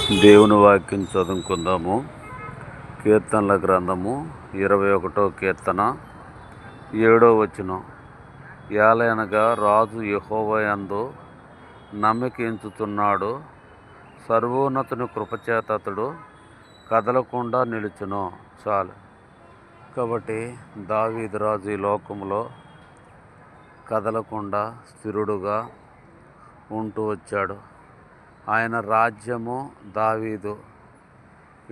దేవుని వాక్యం చదువుకుందాము. కీర్తనల గ్రంథము 21 కీర్తన 7వ వచనం. ఏలయనగా రాజు యెహోవా యందు నమ్మిక ఉంచుచున్నాడు, సర్వోన్నతుని కృపచేత అతడు కదలకుండా నిలుచును. చాలు. కాబట్టి దావీదు రాజు ఈ లోకంలో కదలకుండా స్థిరుడుగా ఉంటూ వచ్చాడు. ఆయన రాజ్యము దావీదు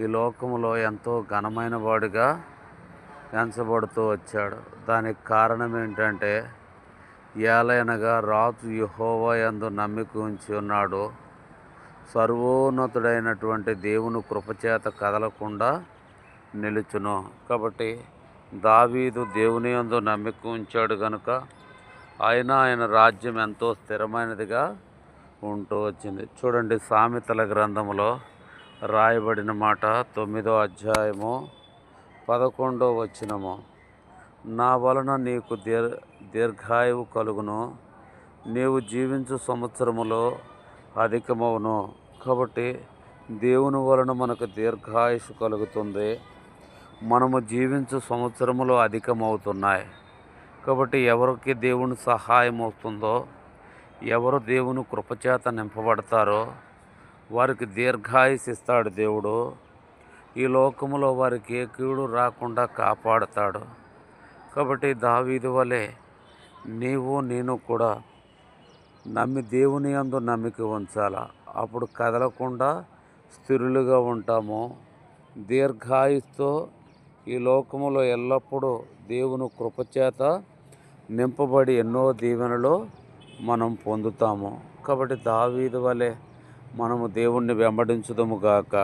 ఈ లోకములో ఎంతో ఘనమైన వాడిగా ఎంచబడుతూ వచ్చాడు. దానికి కారణం ఏంటంటే, ఏలయనగా రాజు యెహోవా యందు నమ్మిక ఉంచి ఉన్నాడు, సర్వోన్నతుడైనటువంటి దేవుని కృపచేత కదలకుండా నిలుచును. కాబట్టి దావీదు దేవుని యందు నమ్మిక ఉంచాడు కనుక ఆయన రాజ్యం ఎంతో స్థిరమైనదిగా ఉంటూ వచ్చింది. చూడండి, సామెతల గ్రంథంలో రాయబడిన మాట 9వ అధ్యాయము 11వ వచనము. నా వలన నీకు దీర్ఘాయువు కలుగును, నీవు జీవించు సంవత్సరములో అధికమవును. కాబట్టి దేవుని వలన మనకు దీర్ఘాయుషు కలుగుతుంది, మనము జీవించు సంవత్సరములో అధికమవుతున్నాయి. కాబట్టి ఎవరికి దేవుని సహాయం అవుతుందో, ఎవరు దేవుని కృపచేత నింపబడతారో వారికి దీర్ఘాయుసు ఇస్తాడు దేవుడు. ఈ లోకములో వారికి ఏ కీడు రాకుండా కాపాడుతాడు. కాబట్టి దావీదు వలె నేను కూడా దేవుని యందు నమ్మిక ఉంచాలా. అప్పుడు కదలకుండా స్థిరులుగా ఉంటాము. దీర్ఘాయుస్తో ఈ లోకములో ఎల్లప్పుడూ దేవుని కృపచేత నింపబడి ఎన్నో దీవెనలు మనం పొందుతాము. కాబట్టి దావీదు వలె మనము దేవుణ్ణి వెంబడించుదుము గాక.